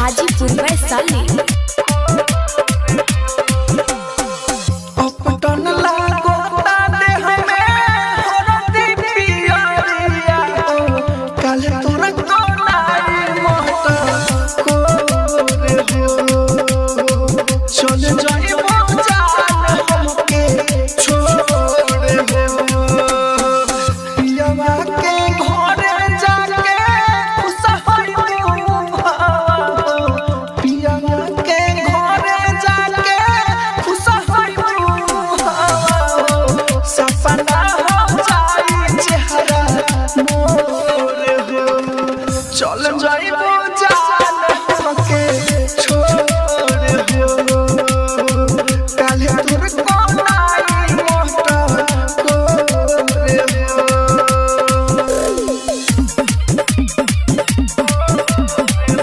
Hajipur Vaishali.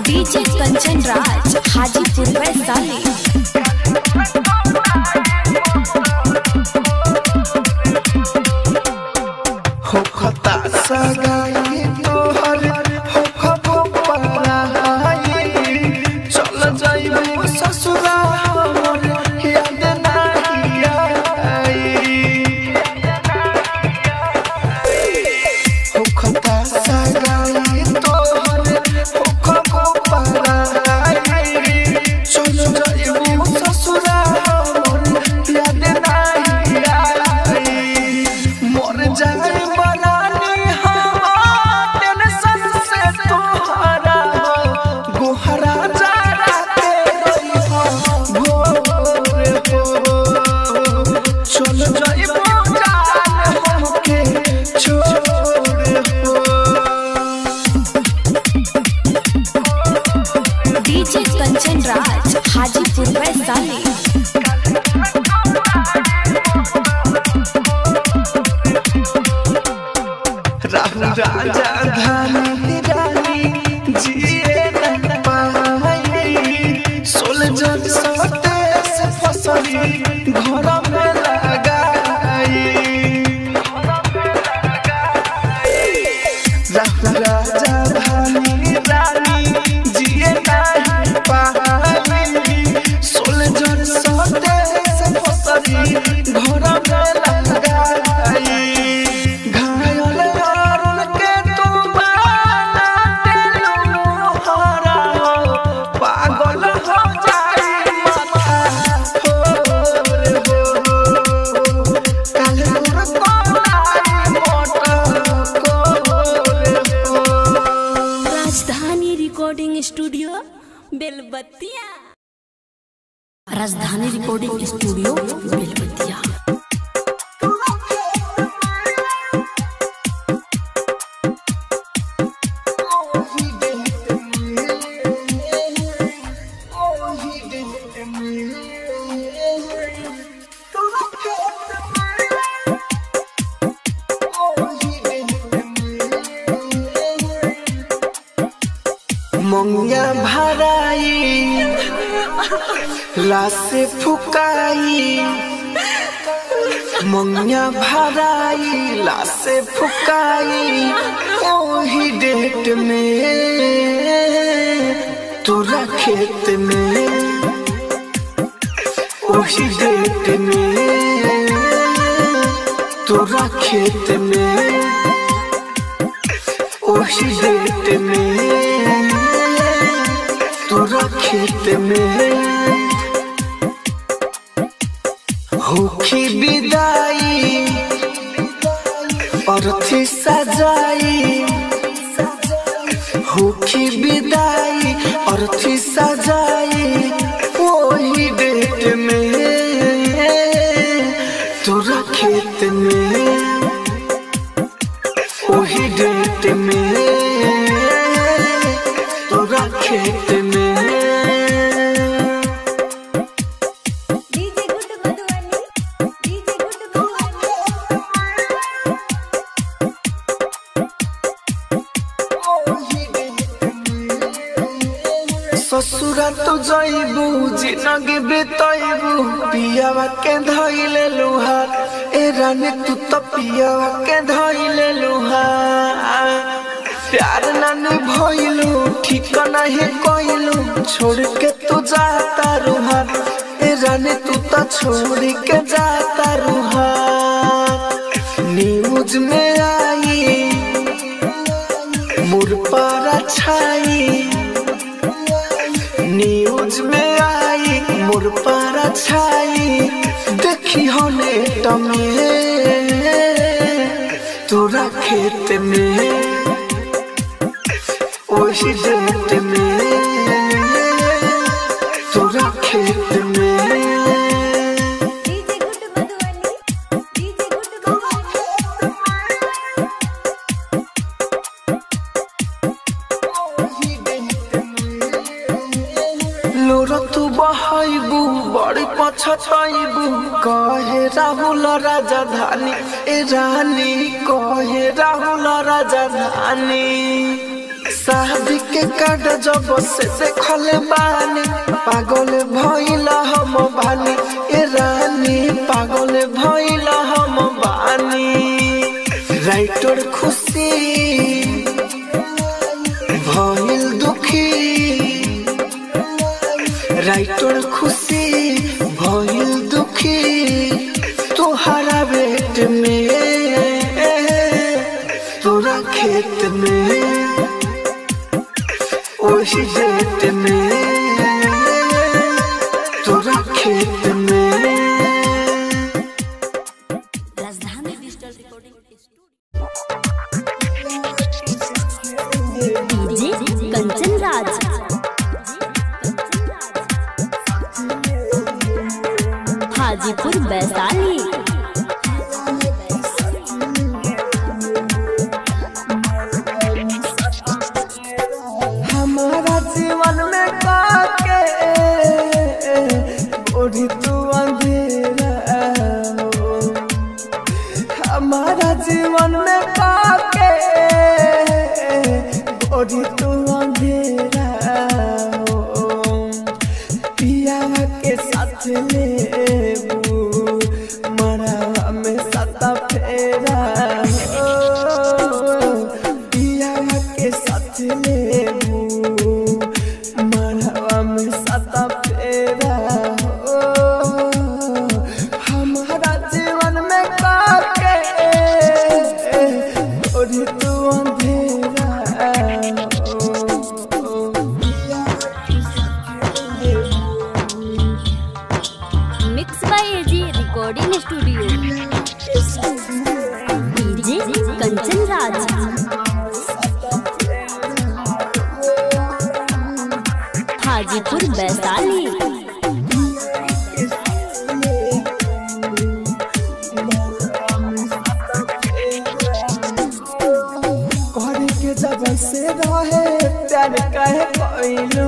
DJ Kanchan Raj Hajipur Vaishali. हो खता सगाई तोहर हो खबो पराई चल जाइबो ससुरा हमर याद नाही आई। हो खता सगाई तोहर हो खबो पराई चल जाइबो ससुरा हमर याद नाही आई। मर जाए डीजे कंचन राज हाजीपुर वैशाली। राहुल राजा धानी रानी जिए न पाई सोल जग सते से फसली घर में लगाई। राहुल राजा धानी रानी जिए न पाई सोल जग सते से फसली घर में लगाई। राजधानी रिकॉर्डिंग स्टूडियो बेलबत्तिया। राजधानी रिकॉर्डिंग स्टूडियो बेलबत्तिया। मंगिया भराई लासे फुकाई मंगिया भराई लासे फुकाई ओही डेट में तोरा खेत में ओही डेट में तोरा खेत में ओही डेट में तोरा खेत में होखी विदाई अर्थी सजाई होखी विदाई अर्थी सजाई वही डेट में तोरा खेत में वही डेट में तोरा खेत में। ससुरा तो जाइबू जिंदगी बिताइबू पियावा के धइले लुहार ए रानी तू तो पियावा के धइले लुहार प्यार नानी भइलू ठीक नहीं कइलू छोड़ के तू जाता रुहार ए रानी तू तो छोड़ के जाता रुहार न्यूज में आई मुर पर छाई न्यूज में आई मुर पर छाई देखी होने तमे तोरा खेत में ओही डेट में तोरा खेत में लोरा तू बहाइबू बड़ी पछताइबू कहे राहुल राजधानी ए रानी कहे राहुल राजधानी शादी के कार्ड जब से देखले बानी पागल भइल हम बानी ए रानी पागल भइल हम बानी राइटर खुशी भइल दुखी राइटर खुशी भइल दुखी तोहरा बेट में तोरा खेत में ओही डेट में तोरा खेत में Rajdhani digital recording studio DJ Kanchan Raj Hajipur Vaishali हमारा जीवन में काके ओढ़ी तू अंधेरा हो हमारा जीवन में काके ओढ़ी तू अंधेरा हो पिया के साथ लेबू मरा में सता फेरा हो पिया के साथ लेबू मरा में सता फेरा हो हमारा जीवन में काके ओढ़ी तू अंधेरा हो mix by AG recording studio DJ Kanchan Raj Hajipur Vaishali घर के जब से रहे प्यार कहे कइलू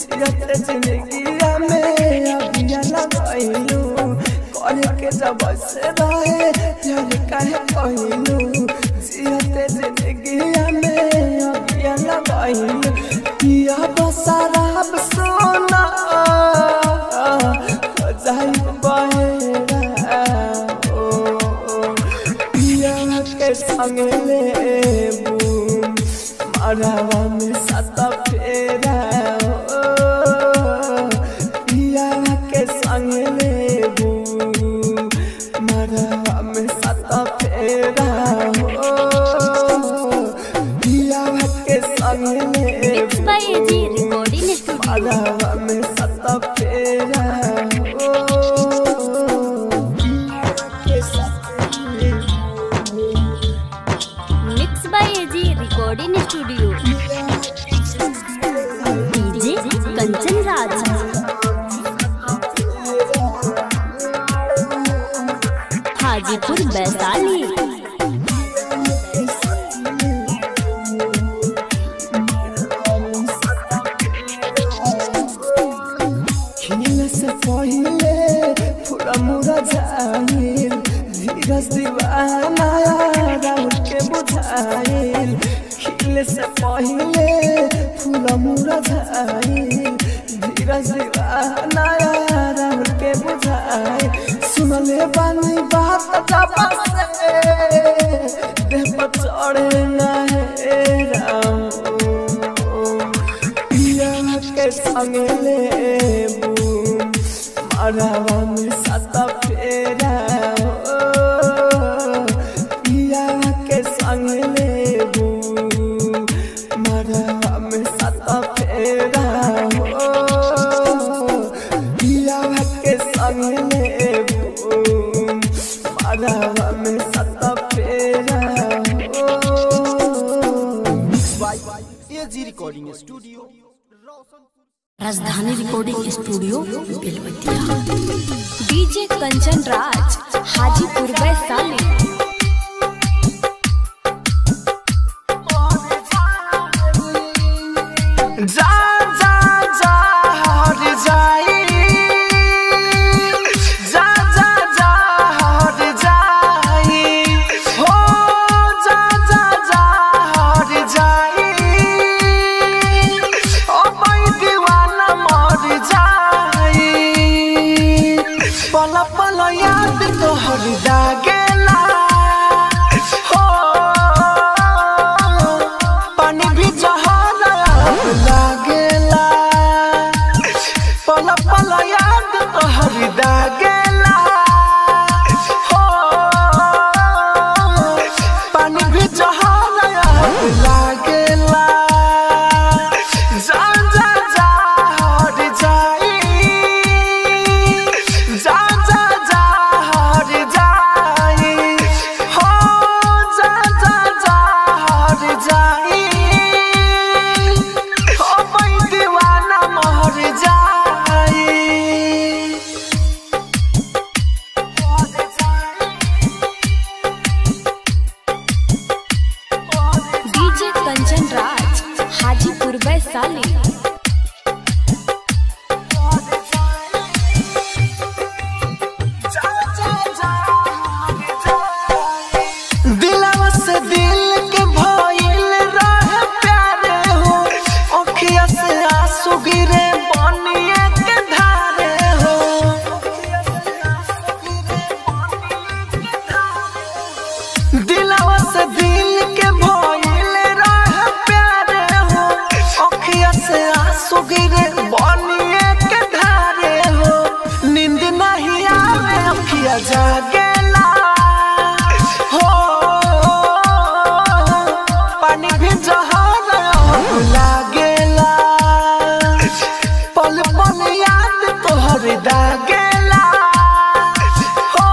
जियत जिंदगी में अभिया लगइलू घर के जब से रहे प्यार कहे कइलू जियत जिंदगी में अभिया लगइलू पिया बसराब सोना जाई बहेरा ओ पिया के संग लेबू मरवा में सता फेरा हो पिया के संग लेबू मरवा में सता फेरा हो पिया के संग मिक्स लेबू बाय एजी रिकॉर्डिंग स्टूडियो मरवा में सता फेरा हो के साथ mix by AG recording studio DJ Kanchan Raj Hajipur Vaishali खिल से पहले पूरा मुरा जाइल धीरज दीवाना राहुल के बुझाइल खिल से पहले पूरा मुरा जाइल धीरज दीवाना राहुल के बुझाइल सुनले बानी बात जब से देह पर चढ़े ना है Rajdhani recording studio Belwatiya. DJ Kanchan Raj Hajipur Vaishali. जा जा जा हर जाई, जा जा जा हर जाई, हो जा जा जा हर जाई, ओ मैं दीवाना मर जाई। पल पल याद तोहर दागेला, हो पानी भी जहाना लागेला। पल पल याद तोहर दागेला, हो पानी भी जहाना लागेला। जा जा जा हर जाई, जा जा जा हर जाई, हो जा जा जा हर जाई, ओ मैं दीवाना मर जाई। डीजे कंचन राज हाजीपुर वैशाली। दिलवा से दिल के भइल रहे प्यारे हो, अखिया से आंसू गिरे बनिए के धारे हो। दिलवा से दिल के भइल रहे प्यारे हो, अखिया से आंसू गिरे बनिए के धारे हो। नींद नहीं आवे अखिया जागेला, हो पानी भी जहाना लागेला। पल पल याद तोहर दागेला, हो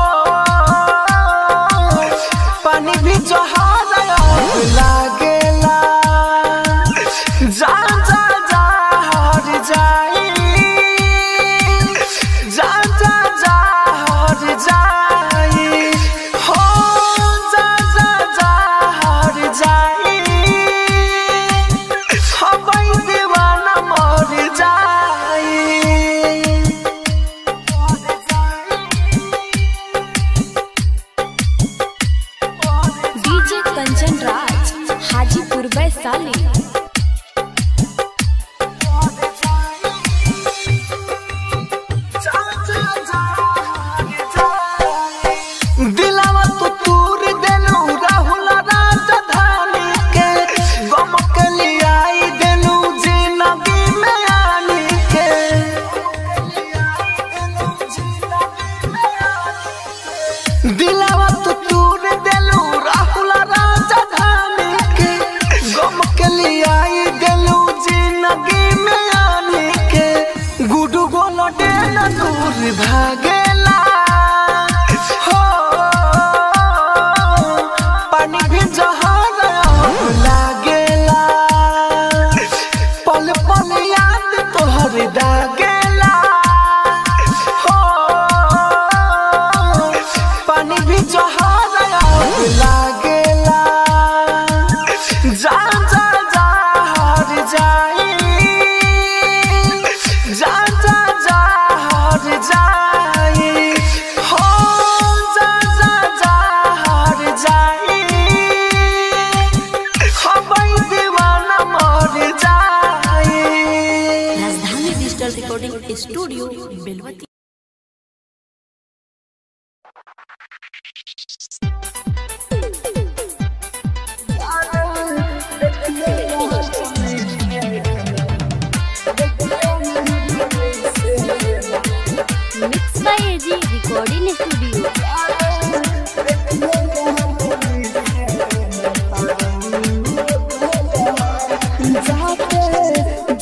पानी भी जहाना लागेला। जा जा जा हर जाई, जा जा जा हर जाई, हो जा जा जा हर जाई, हो मैं दीवाना मर जाई। डीजे कंचन राज हाजीपुर वैशाली। दिलवा तो तूर देलू राहुल राजधानी के, गम के लियाई देलू जिंदगी में आनी के। दिलवा तो तूर देलू राहुल राजधानी के, गम के लियाई देलू जिंदगी में आनी के। गुडू गोलो डेला दूर भागेला, हो पानी भी जहाना लागेला। पल पल याद तोहर दागेला, हो पानी भी जहाना लागेला। जा जा जा हर जाई, जा जा जा हर जाई, हो जा जा जा हर जाई, हो मैं दीवाना मर जाई। Rajdhani digital recording studio Belwatia. Mix by AG recording studio.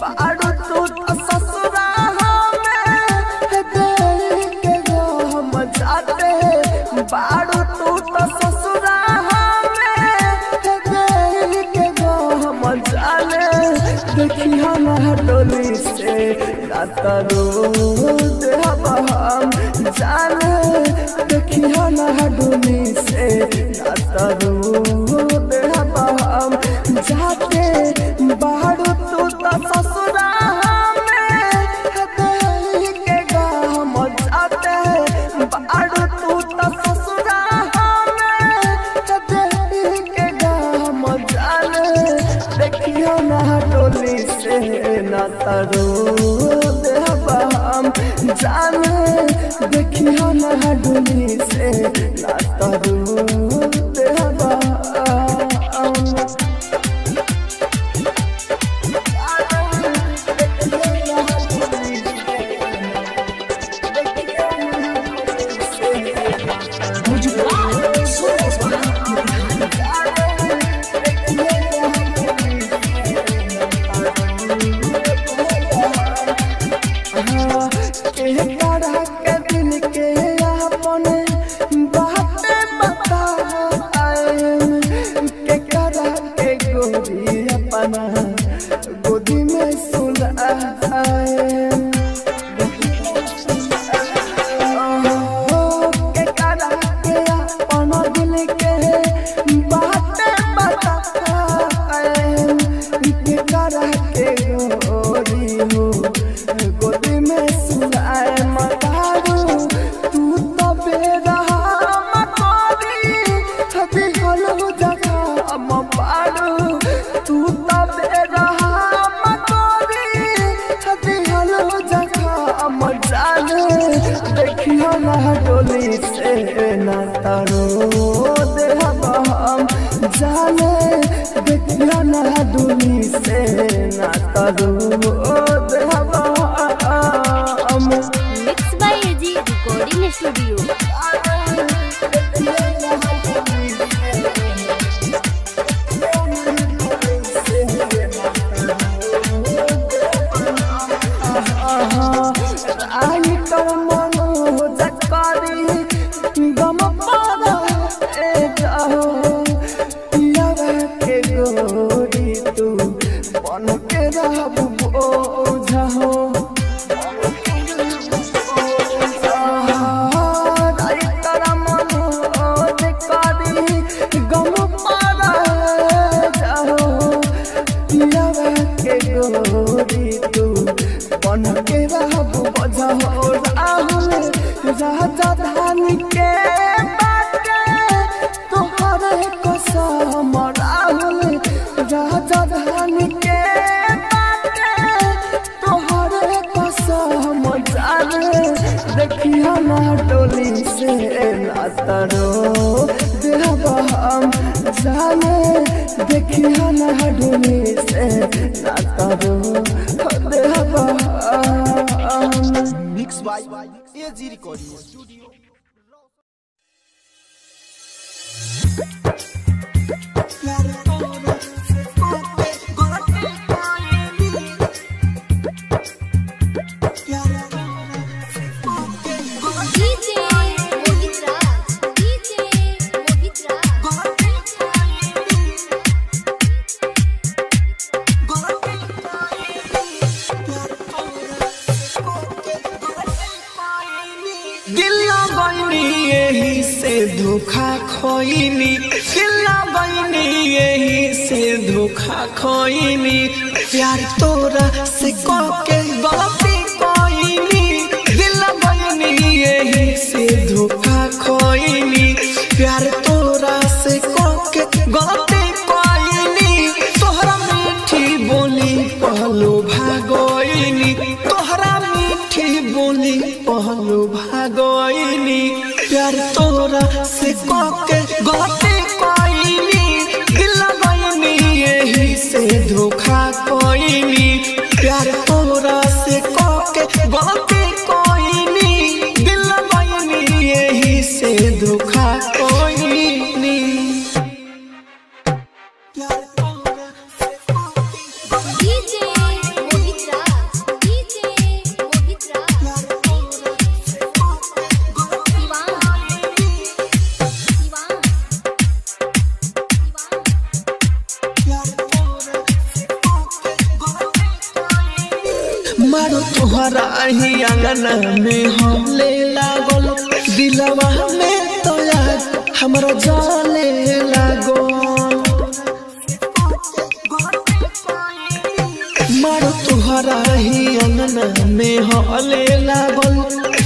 बाड़ू तू तो ससुरा हमें देख के गो हम जाते, बाड़ू तू तो ससुरा हमें देख के गो हम जाने। देखी हम डोली नातरो देहबहम जाने देखियो ना डोली से नातरो देहबहम जाते बाहर तू तो ससुरा में देही के गाम जाते बाहर तू तो ससुरा में देही के गाम जाने देखियो ना डोली से नातरो देहबहम जाने देखियो ना डोली से नातरो देहबहम गोदी में सुलाए के करा के अपन दिल के बातें बताए के करा के गोरी हो गोदी में सुलाए मतारू तू तो बेरहा मकोरी हदी हलो जगह हम पारू तू तो बेरहा मकोरी हदी हलो जगह हम जाने देखियो ना डोली से नातरो देहबहम जाने देखियो ना डोली से नातरो देहबहम mix by AG recording studio. आई कर मनो जकारी गम पारा ए जाओ यार के गोरी तू बन के रहबो जाओ आई कर मनो जकारी गम पारा जाओ यार के गोरी तू बन के रहबो बजाओ राहुल राजा धान के बाटे तोहरे कसम राहुल राजा धान के बाटे तोहरे कसम जाने देखियो ना डोली से नातरो देहबहम जाने देखियो ना डोली से नातरो देहबहम। Mix by AG recording studio. यही से धोखा खोइनी दिला बनी यही से धोखा खोइनी प्यार तोरा से के गलती कोइनी दिला बनी यही से धोखा खोइनी प्यार तोरा से के गलती कोइनी तोहरा मीठी बोली पहलो भागोइनी तोहरा मीठी बोली पहलो भागोइनी प्यार तोरा से के गलती कोइनी दिला बनी यही से धोखा कोइनी प्यार तोरा से के गलती कोइनी दिला बनी यही से धोखा कोइनी। तुहरा ही अंगना में होले लागल दिलवा में तो याद हमरा जाले लागो मारो तुहरा ही अंगना में होले लागल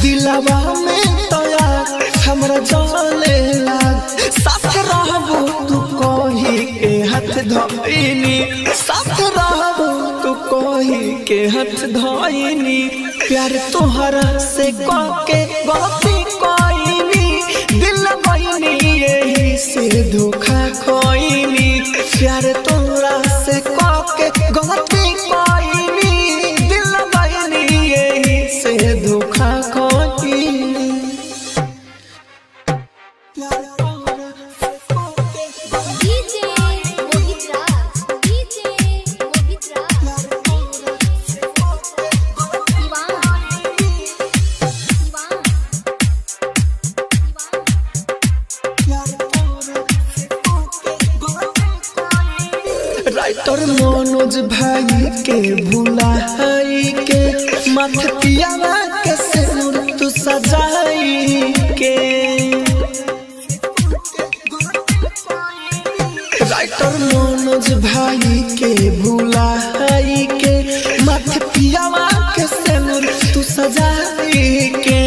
दिलवा में तो याद हमरा जाले लाग साथ रहबो तू कही के हाथ धइनी साथ रहबो तू कही के हाथ धइनी प्यार तोहरा से के गलती कइनी दिल बइनी यही से धोखा खइनी प्यार तोहरा से के गलती कइनी दिल बइनी यही से धोखा खइनी डीजे मोहित राज डीजे मोहित राज राइटर मनोज भाई के भुलाई के माथे पियावा के सिर तू सजाई के राइटर मनोज भाई के भुलाई के माथे पियावा के सिर तू सजाई के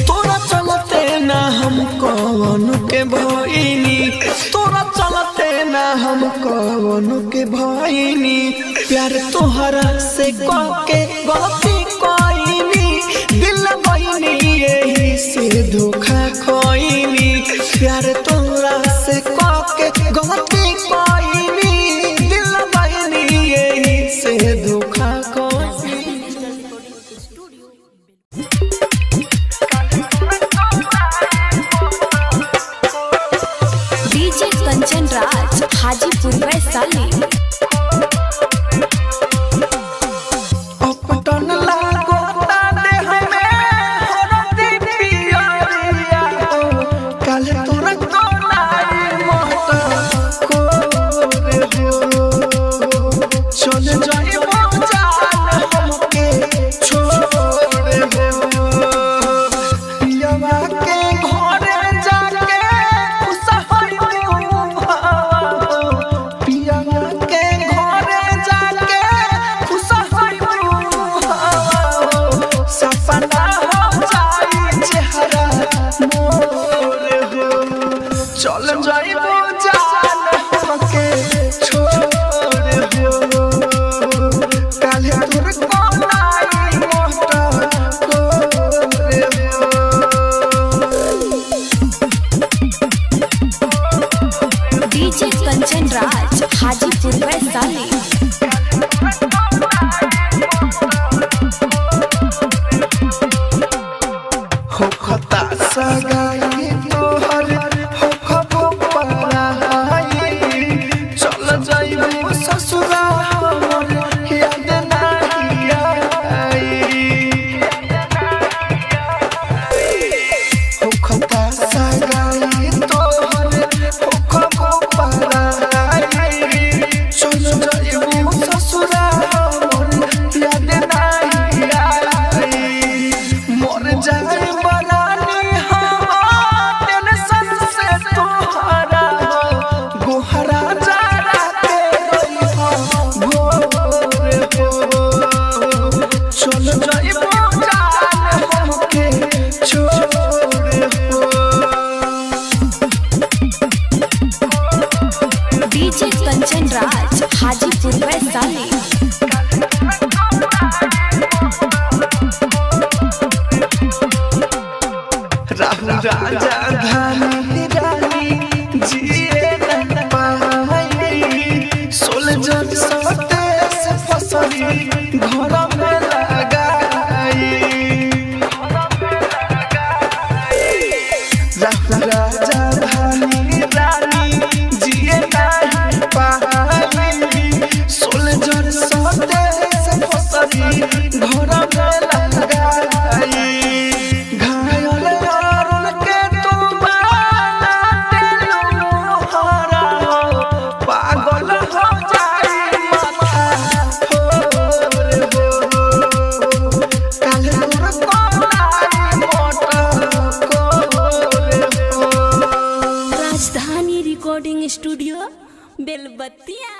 तोरा चलते ना हम कौन के भइनी तोरा चलते ना हम कौन के भइनी प्यार तोहरा से के गलती कइनी दिल बइनी यही से धोखा खइनी प्यार तोहरा से के गलती कइनी दिल बइनी यही से धोखा खइनी डीजे कंचन राज हाजीपुर वैशाली अपटन लागो तादे हमें हरदी पियरिया काल तोरा कोलाई मोट को रे हो चल जाइबो जान हमके छोड़ दे पियवा के घरे जाके खुश होई पियवा के घरे जाके खुश होई सपना हो जाई चेहरा मोर हो चल जाइबो जान हमके छोड़ दो काले तोर कोलाई मोट को रे डीजे कंचन राज हाजीपुर वैशाली हो खता सगाई तोहर हो खबो पराई चल जाइबो ससुरा हमर याद नाही आई हो खता सगाई तोहर हो खबो पराई चल जाइबो ससुरा हमर याद नाही आई मोर जाए बनानी हम टेंशन से तोहरा गोहरा जरा के गई हो भोर हो चल जाइबो जान हमके छोड़ हो डीजे कंचन राज हाजीपुर वैशाली राहु राजा धानी रानी जिए न पाई सोल जन सोते से फसली घर में लगाई राहु राजा धानी रानी जिए न पाई सोल जन सोते से फसली घर में लगाई घायल यारुन के तू बाना तेलू हरा पागल हो जाई माथा हो स्टूडियो बेलबत्तिया।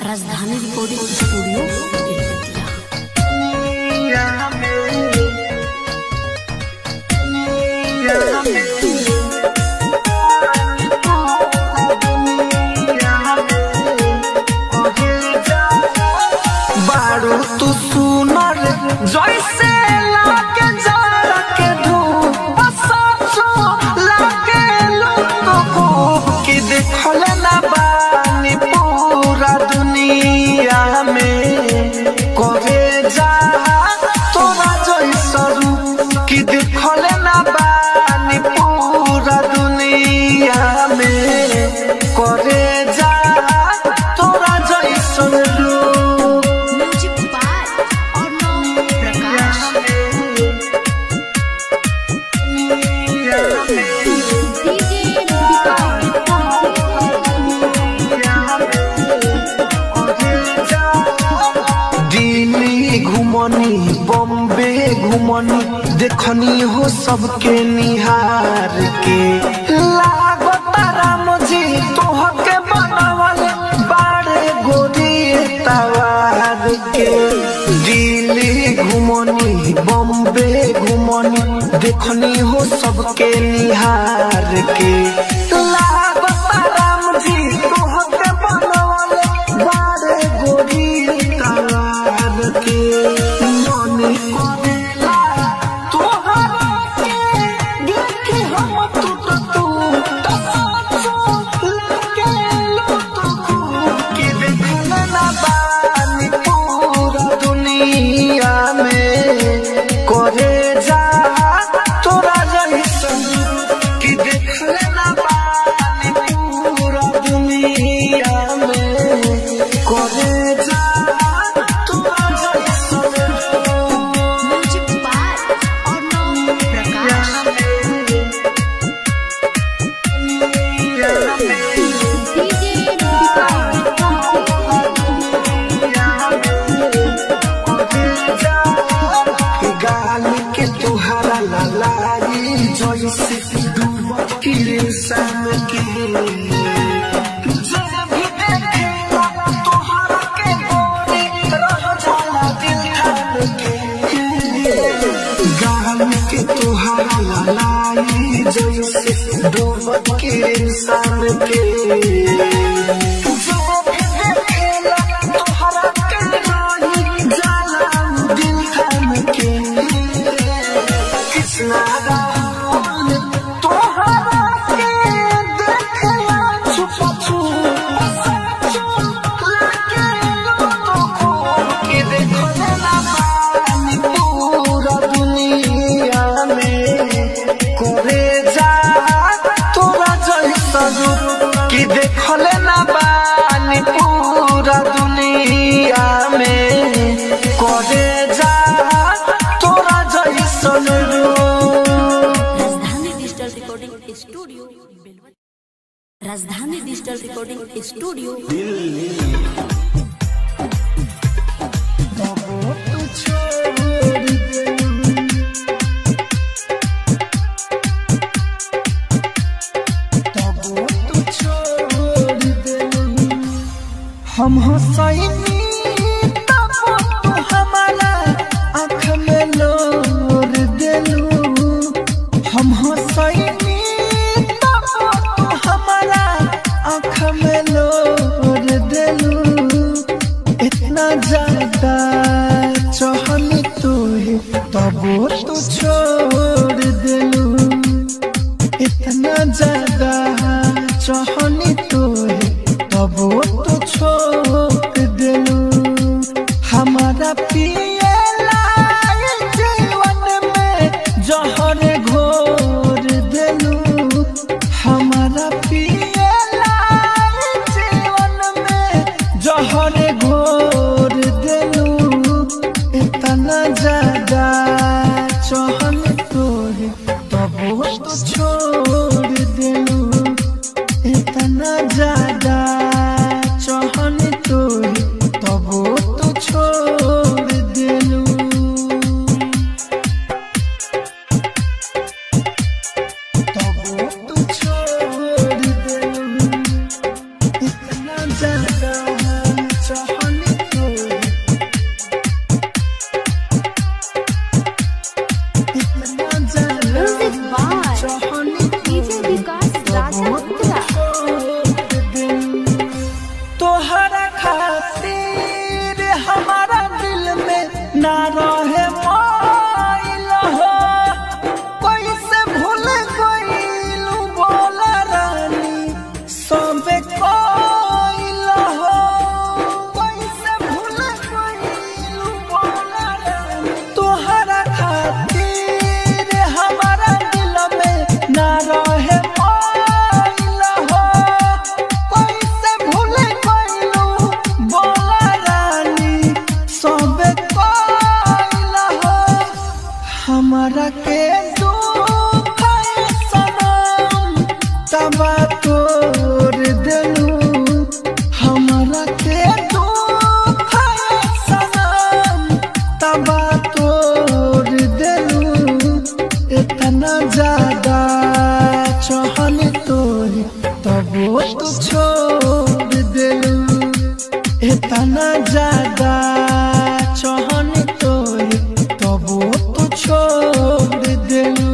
राजधानी रिकॉर्डिंग स्टूडियो बेलबत्तिया। बारू तू सुनर जैसे लागे जाड़ा के धूप सचो लागे लुटको कि देखले ना बानी पूरा दुनिया में करे जा तोरा जैसा रूप कि देखले ना बानी पूरा दुनिया में करे जा तोरा जैसा रूप। Music by Arnav Prakash. दिल्ली घुमनी बॉम्बे घुमनी देखनी हो सबके निहार के लागता राम जी तोहके बनावले बाड़े गोरी तवार के। दिल्ली घुमनी बॉम्बे घुमनी देखनी हो सबके निहार के लागता राम जी तोहके बनावले बाड़े गोरी तवार के। मने करेला तोहरा के देखे हम टूट टूट साचो लागे लुटको कि देखले ना बानी पूरा दुनिया में करे जा तोरा जैसन कि देखले ना बानी पूरा दुनिया में करे जा तोरा जैसन। Music by Arnav Prakash. गाली के तुहारा लालाई जैसे डूबकी रेशम के जब भी देखेला तुहारा के गोरी रह जाला दिल धड़क के। गाली के तुहारा लालाई जैसे डूबकी रेशम के जब भी देखेला तुहारा के गोरी जाला दिल धड़क के। कृष्णा राहुल तोहरा के देखला छुप छुप सचो लागे लुटको कि देखले ना बानी पूरा दुनिया में करे जा तोरा जैसा रूप कि देखले ना बानी पूरा दुनिया में करे जा तोरा जैसा रूप। राजधानी डिजिटल रिकॉर्डिंग स्टूडियो बेलबत्तिया। राजधानी डिजिटल रिकॉर्डिंग स्टूडियो हम हंसैनी तब तू हमारा आँख में लोर देलू। हम हंसैनी तब तू हमारा आँख में लोर देलू। इतना ज्यादा चाहनी तुहे तब तू छोड़ देलू। इतना ज्यादा चाहनी तुहे तब तो छोड़ देलू। हमारा पियला जीवन में जहर घोर देलू। हमारा पियला जीवन में जहर घोर देलू। इतना ज्यादा चाहन तोहे तब तो छोड़ देलू। इतना ज्यादा तू छोड़ देलू इतना ज्यादा चाहन तोरे तबो तू छोड़ देलू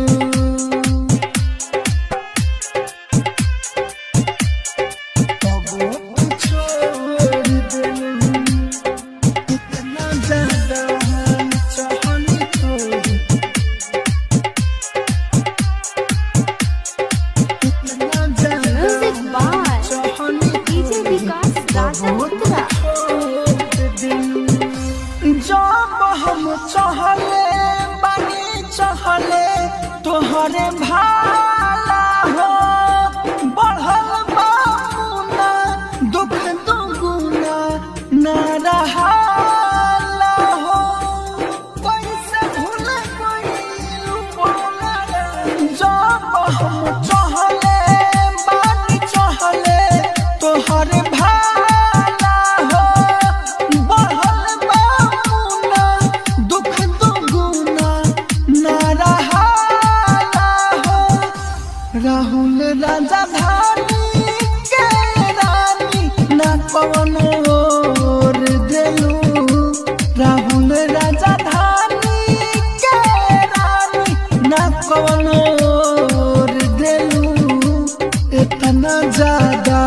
तोहरे भाला हो बढ़ल बाबूना दुख दुगुना ना रहाला हो कैसे भूल गइलू बोला जब हम चहले बानी चहले तोहरे भाला हो बढ़ल बाबूना दुख दुगुना ना रहा राहुल राजा धानी के रानी ना पवन और देलू राहुल राजा धानी के रानी ना पवन और देलू इतना ज्यादा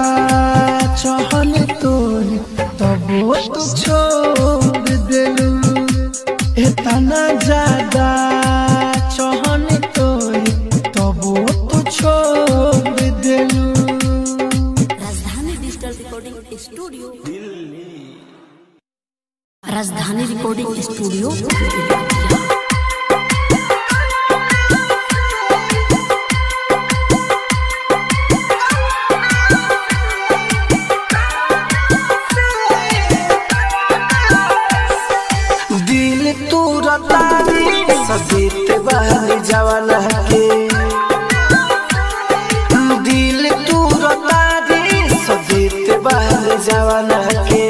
चाहन तोरे तबो तू छोड़ देलू इतना ज्यादा चाहन तोरे तबो छोड़ देलू। राजधानी डिजिटल रिकॉर्डिंग स्टूडियो राजधानी रिकॉर्डिंग स्टूडियो दिल तू रतारी सजीत बहल जवाना के दिल तू रतारी सजीत बहल जवाना के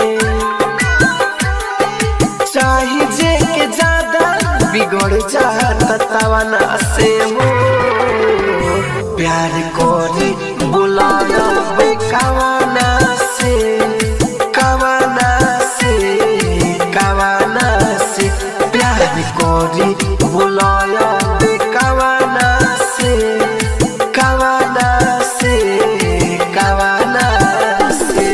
चाहे जे के ज्यादा बिगड़ जाता तवाना से हो प्यार कोरी बुलाया बेकावाना से कावाना से कावाना से प्यार कोरी बुलाया बेकावाना से कावाना से कावाना से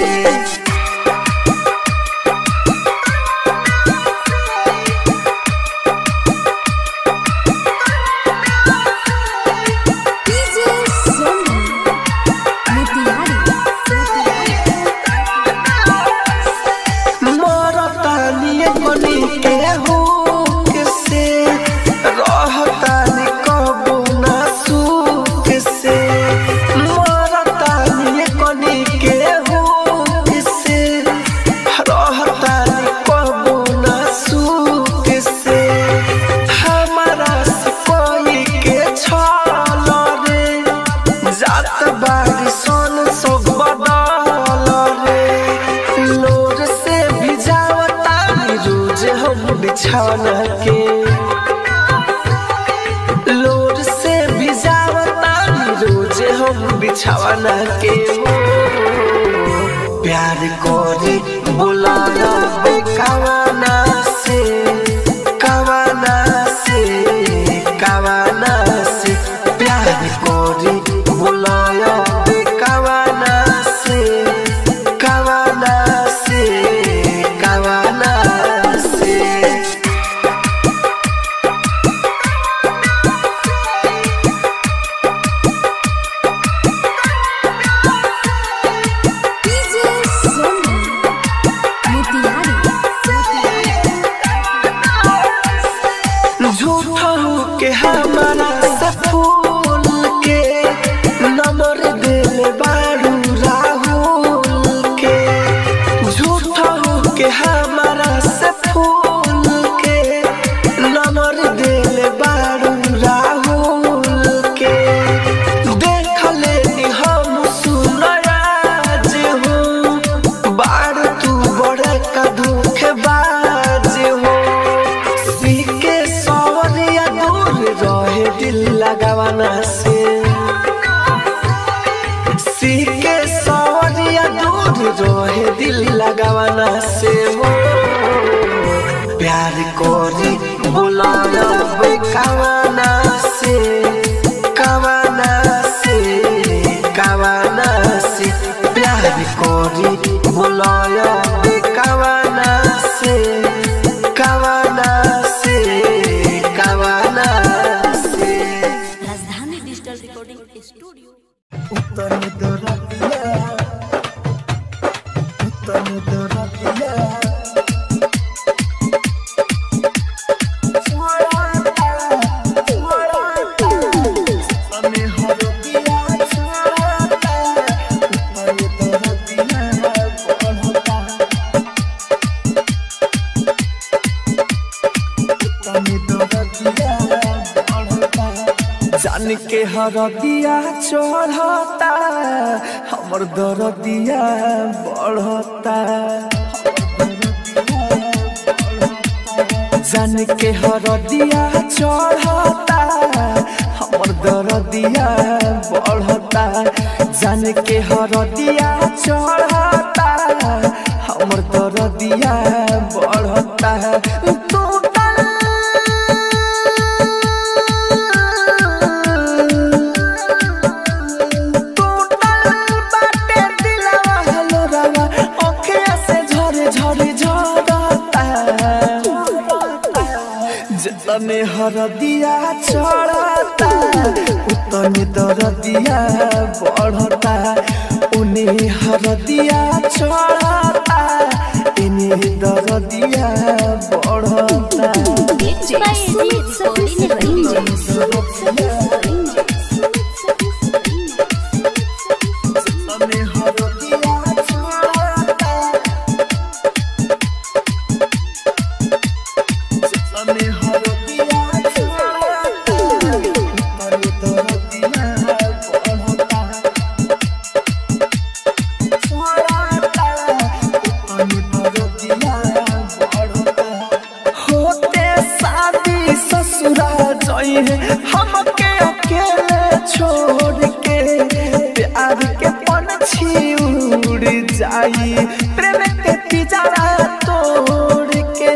बिछाना के लोर से भिजावता रोज हम बिछाना के प्यार कोरी बुलाना बेकावाना से कावाना से कावाना से प्यार कोरी बुलाया बेकावाना से कावाना से कावाना से कवाना से हो प्यार कोरी बुलाया बे कवाना से कवाना से कवाना से प्यार कोरी बुलाया बे कवाना से कवाना से कवाना से। राजधानी डिजिटल रिकॉर्डिंग स्टूडियो। उत्तम दरदिया उत्तम दरदिया जान के हरदिया चढ़ता हमर दरदिया बढ़ता जान के हरदिया चढ़ता हमर दरदिया बढ़ता जान के हरदिया चढ़ता हमर दरदिया बढ़ता जितने हरदिया चढ़ता उतने दरदिया बढ़ता उन्हें हरदिया चढ़ता इन्हें दरदिया बढ़ता। Mixed by AG recording studio। हमके अकेले छोड़ के प्यार के पंछी उड़ जाई प्रेम के पिंजरा तोड़ के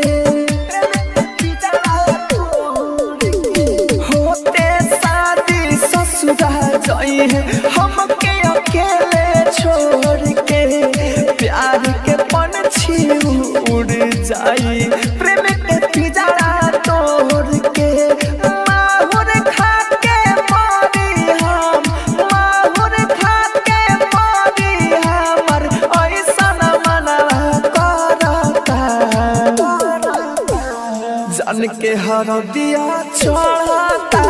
होते शादी ससुरा जाई हमके अकेले छोड़ के प्यार के पंछी उड़ जाई प्रेम के पिंजरा तोड़ के जान के हरदिया चढ़ता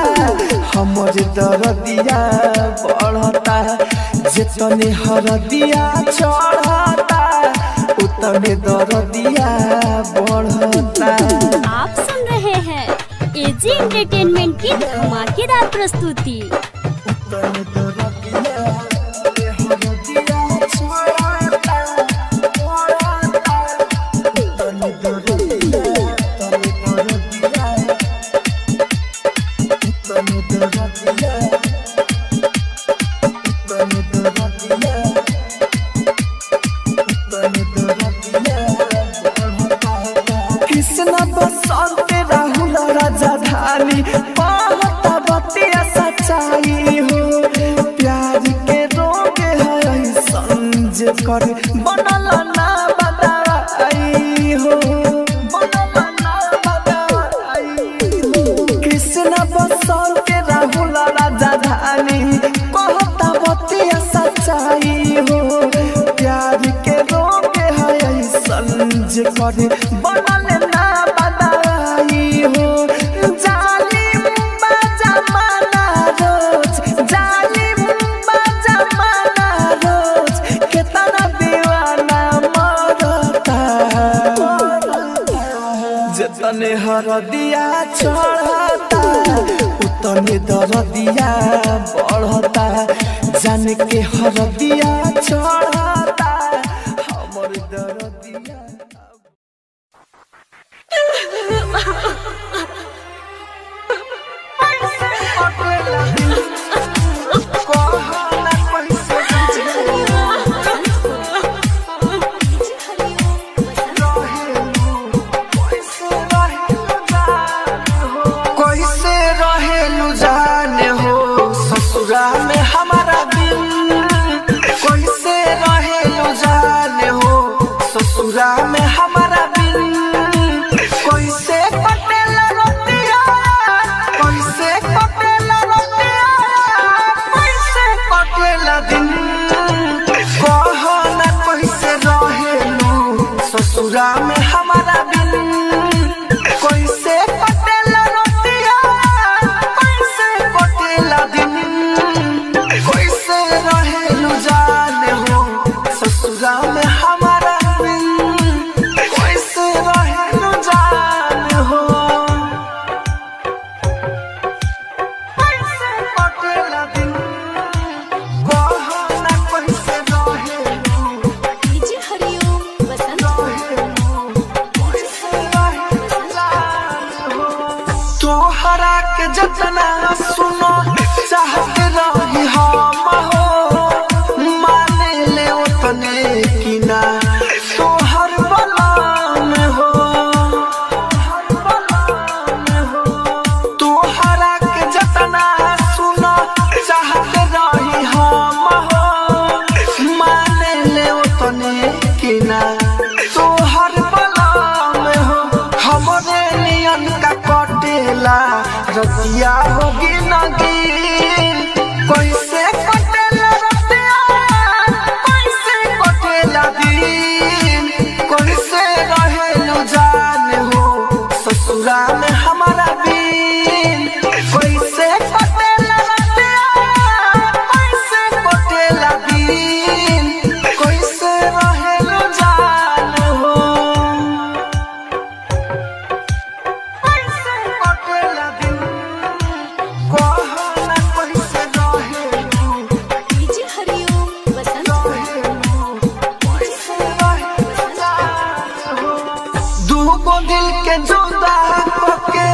हमर दरदिया बढ़ता जितने हरदिया चढ़ता उतने दरदिया बढ़ता। आप सुन रहे हैं एजी एंटरटेनमेंट की धमाकेदार प्रस्तुति। कृष्ण बसंत राहुल राजधानी बहुत बतिया सच्चाई हो प्यार के रोग है संज कर बनल ना बदलाई हो बनल ना बदलाई हो कृष्ण बसंत राहुल राजधानी बहुत बतिया सच्चाई हो प्यार के रोग है संज कर बनल ना बदलाई हो जालिम बजमाना रोज जालिम बजमाना रोज कितना दीवाना मरता जितने हरदिया चढ़ता उतने दरदिया बढ़ता जान के हरदिया चढ़ता हमर दरदिया। ससुरा में हमारा बिन कैसे कटेला रोटिया कैसे कटेला दिन कैसे रहेलु जाने हो ससुरा में हमारा बिन कैसे रहेलु जाने हो कैसे कटेला दिन कहना कैसे रहेलु डीजे हरिओम वसंत तोहरा के जतना सुनो चाहत रही हम हो माने ले उतने की ना तोहर बलाम हो तोहरा के जतना सुनो चाहत रही हम हो माने ले उतने की ना तोहर बलाम हो हमरे नियन का कटेला रतिया होगी नगीन कैसे कटेला रतिया कैसे कटेला दिन कैसे रहेलु जाने हो ससुरा में हमारा बिन कैसे कटेला रतिया कैसे कटेला दिन कैसे रहेलु जाने हो कैसे कटेला दिन कहना कैसे रहेलु डीजे हरिओम वसंत दूगो दिल के जुदा होके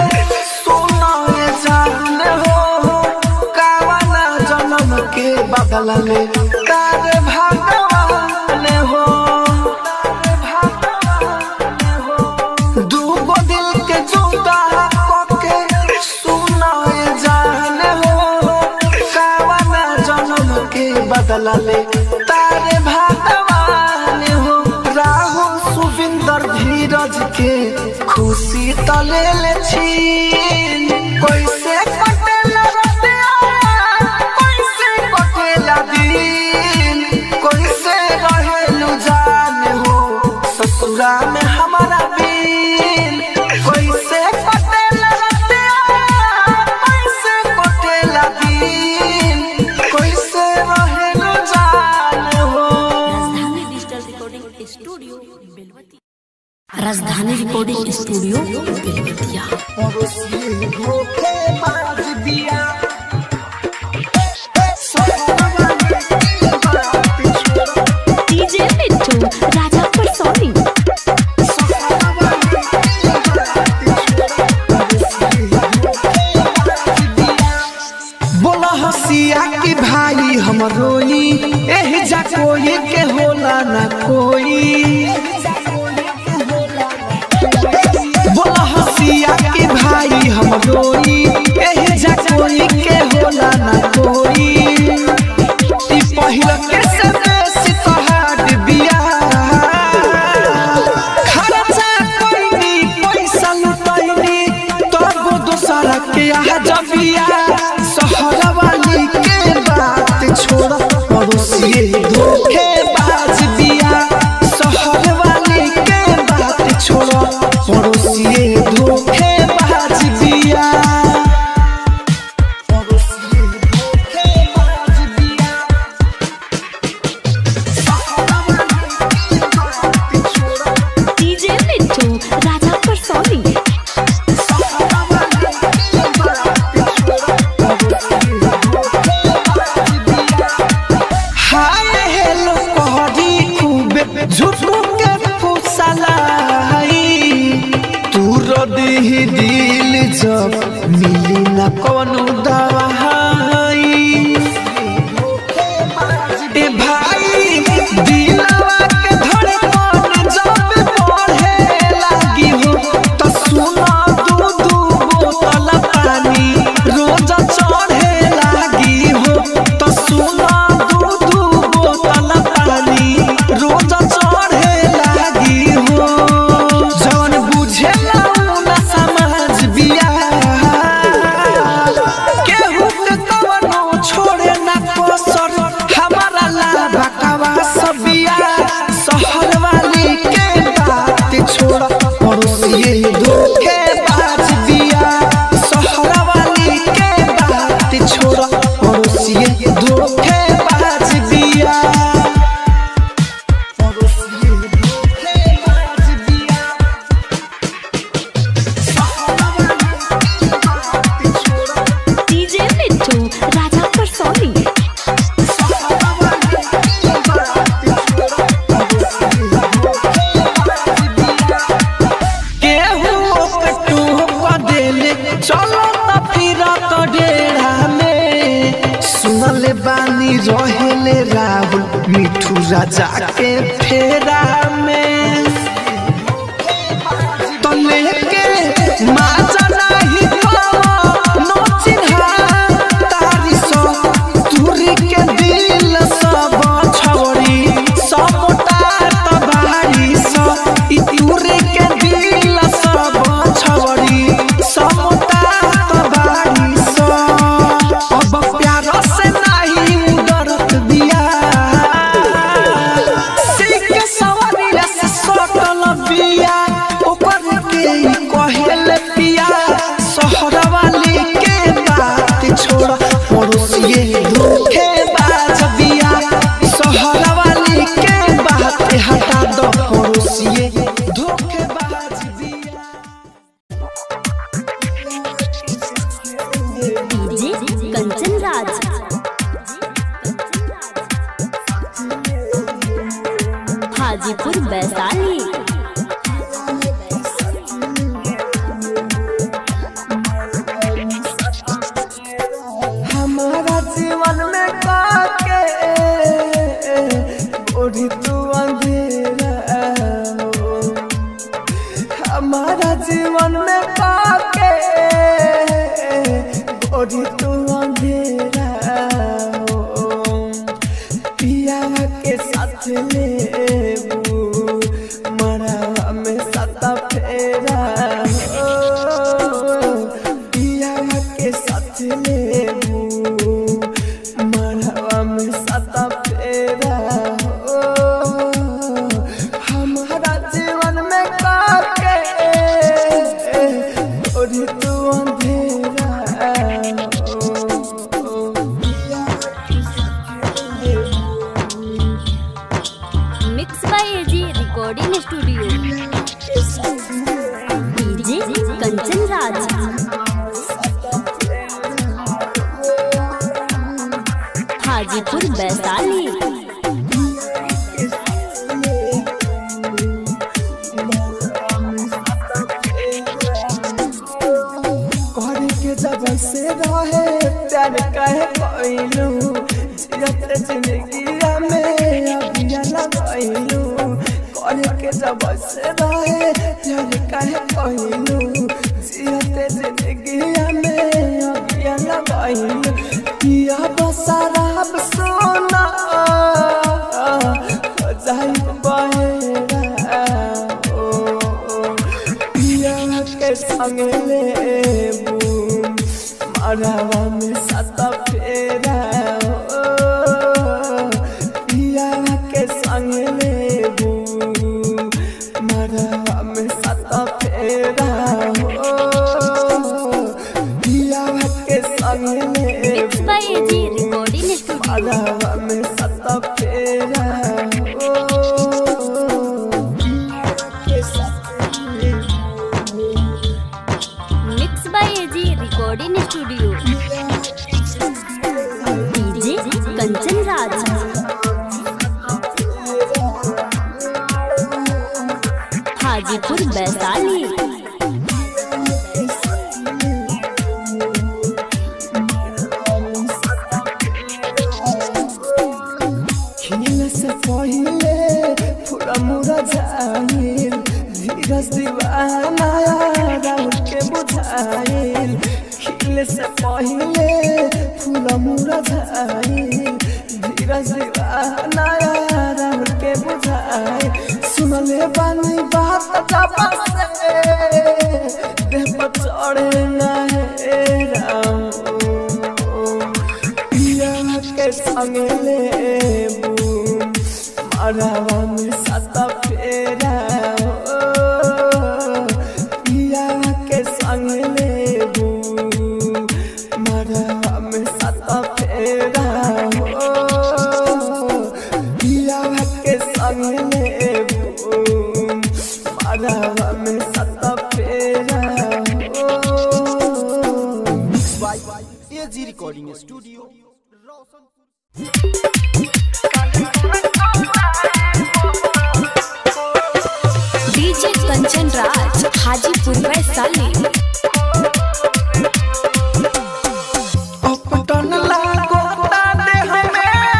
सुनो ये जान हो कावना जन्म के बदला में तारे भगवान हो दूगो दिल के जुदा होके सुनो ये जान हो कावना जन्म के बदला में तारे भगवान हो राहुल सुविंदर धीरज के खुशी तले ले छीन कैसे कटेला रतिया कैसे कटेला दिन कैसे रहेलु जाने हो ससुरा में हमारा बिन कैसे कटेला रतिया कैसे कटेला दिन कैसे रहेलु जाने हो राजधानी डिजिटल रिकॉर्डिंग स्टूडियो बेलवती राजधानी रिकॉर्डिंग स्टूडियो बेलवतिया डीजे मिट्टू राजा परसोनी बोला हसिया की भाई हम रोई एही जा कोई के होला ना कोई बोला हसिया की भाई हम रोई एही जा कोई के होला ना कोई ई पहिला के समय सितहाट बिया खर्चा कोई पैसा लुटाईनी तब दोसरा के आ जबिया सहरा वाली के बात छोड़ पड़ोसिए धोखेबाज बिया सहर वाली के बात छोड़ पड़ोसिए धोखेबाज बिया पड़ोसिए धोखेबाज बिया सहरा वाली के बात छोड़ डीजे मिट्टू राजा परसोनी हाय हेलो कहरी खूबे झूठू के फुसलाई तू रदी दिल जब मिली न कोनो दवाई ए भाई दिलवा के धड़कन जब बढ़े लागी हो त सुना दूध बोतल पानी रोज चढ़े लागी हो त सुना दूध बोतल पानी रोज चढ़े लागी हो जौन बुझेला ना समाज रहेले राहुल मिठू राजा के फेरा में तो लेके माजा नहीं नो चिन्हा तारी सो दूरी के दिल सब छोड़ी सब टाट बारी सो दूरी के दिल सब छोड़ी सब टाट बारी सो अब प्यार से नहीं डरत दिया सीख सवरिया से सटल बिया ऊपर के कहले पिया शहर वाली के बात छोड़ पड़ोसिए धोखे बाज दिया शहर वाली के बात हटा दो पड़ोसिए धोखे बाज दिया डीजे कंचन राज हाजीपुर वैशाली हमारा जीवन में काके ओढ़ी तू अंधेरा हो हमारा जीवन में काके ओढ़ी तू अंधेरा हो पिया के साथ लेबू मरा में सता फेरा हो पिया के साथ लेबू मरा में सता फेरा हो हमारा जीवन में काके ओढ़ी तू अंधेरा हो mix by AG recording studio DJ Kanchan Raj Hajipur Vaishali घर के जब से रहे प्यार कहे कोइलू जियत जिंदगी में अबिया लगैलू घर के जब से रहे प्यार कहे कोइलू जियत जिंदगी में अबिया लगैलू पिया बसराब सोना जाई बहेरा ओ पिया के संग लेबू मरवा में सता फेरा हो पिया के संग लेबू मरवा में सता फेरा हो पिया के संग लेबू mix by AG recording studio मरवा में सता फेरा हो के साथ mix by AG recording studio DJ Kanchan Raj Hajipur Vaishali खिल से पहले पूरा मुरा जाइल धीरज दीवाना राहुल के बुझाइल खिल से पहले पूरा मुरा जाइल धीरज दीवाना राहुल के बुझाइल सुनले बानी बात जापा से देह पर चढ़े ना है राम के संग लेबू मरवा में सता फेरा हो पिया के संग लेबू मरवा में सता फेरा हो पिया के संग लेबू मरवा में सता फेरा हो AG recording studio DJ Kanchan Raj Hajipur Vaishali अपटन लागोता देह में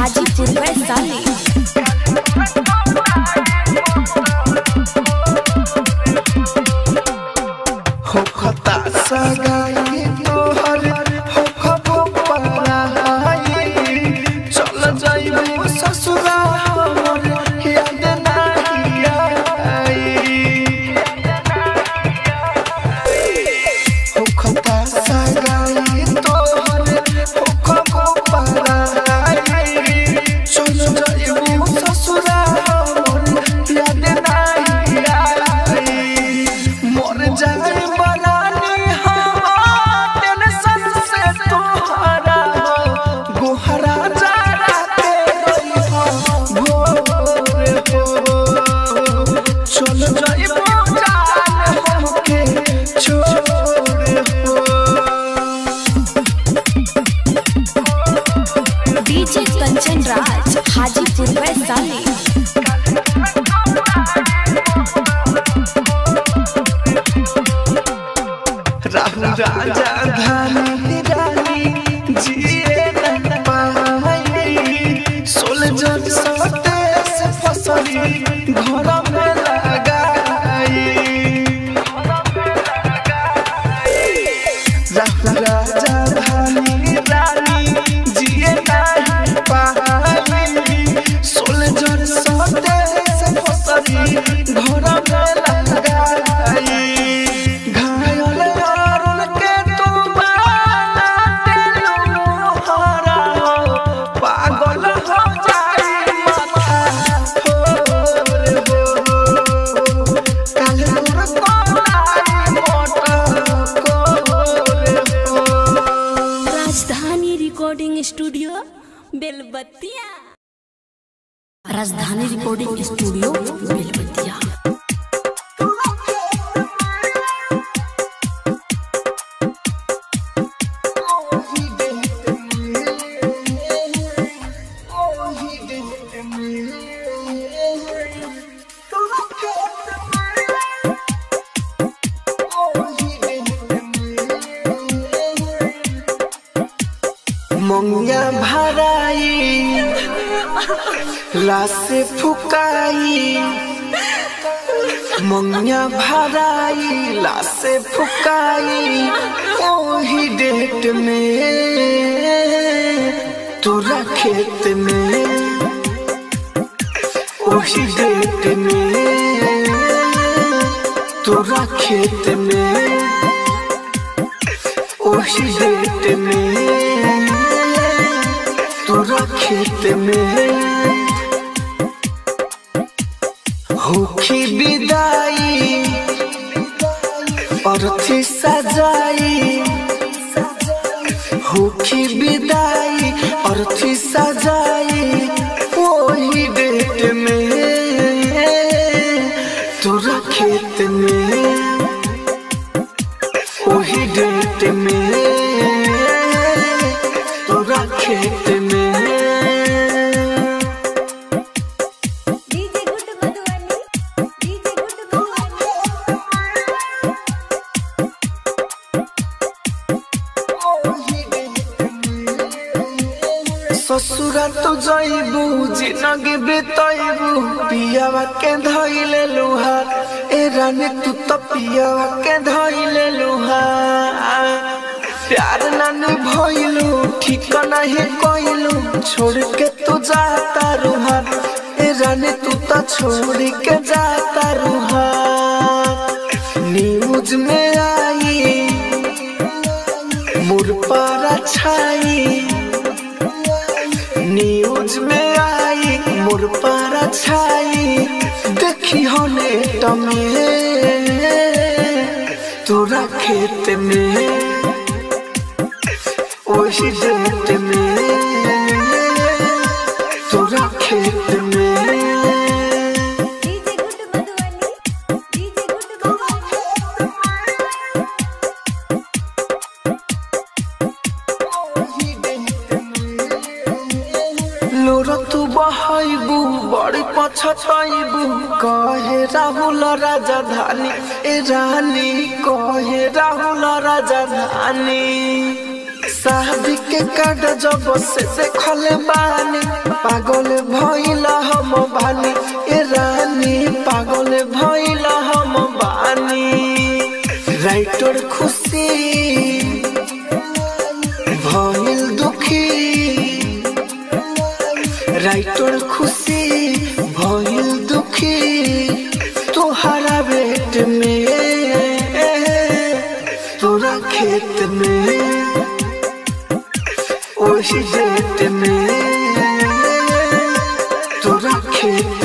हाजीपुर वैशाली। हो खता सगाई तोहर हो खबो पराई चल जाइबो ससुरा हमर याद नाही आई हो खता सगाई तोहर हो खबो पराई चल जाइबो ससुरा हमर याद नाही आई मर जाए डीजे कंचन राज हाजीपुर वैशाली। राहुल राजा धानी रानी जिए न पाई सोल जग सते से फसली घर में लगाई राहुल राजा धानी रानी जिए न पाई सोल जग सते से फसली घर में लगाई रिकॉर्डिंग स्टूडियो बेलबत्तिया। राजधानी रिकॉर्डिंग स्टूडियो बेलबत्तिया। मंगिया भराई लासे फुकाई मंगिया भराई लासे फुकाई ओही डेट में तोरा खेत में ओही डेट में तोरा खेत में ओही डेट में तोरा खेत में होखी विदाई अर्थी सजाई होखी विदाई अर्थी सजाई वही डेट में तोरा खेत में वही डेट में तोरा खेत में ससुरा तो जाइबू जिंदगी बिताइबू पियावा के धइले लुहार ए रानी तू तो पियावा के धइले लुहार प्यार नानी भइलू ठीक नहीं कइलू छोड़ के तू जाता रुहार ए रानी तू तो छोड़ के जाता रुहार न्यूज में आई मोर पर छाई न्यूज में आई मोर पर छाई देखी होने टमे तोरा खेत में ओही डेट में तोरा खेत में तू बहाइबू बड़ी पछताइबू कहे राहुल राजधानी ए रानी कहे राहुल राजधानी शादी के कार्ड जब से देखले बानी पागल भइला हम बानी ए रानी पागल भइला हम बानी राइटर खुशी भइल दुखी राइटर खुशी भइल दुखी तोहरा बेट में तोरा खेत में ओही जेट में तोरा खेत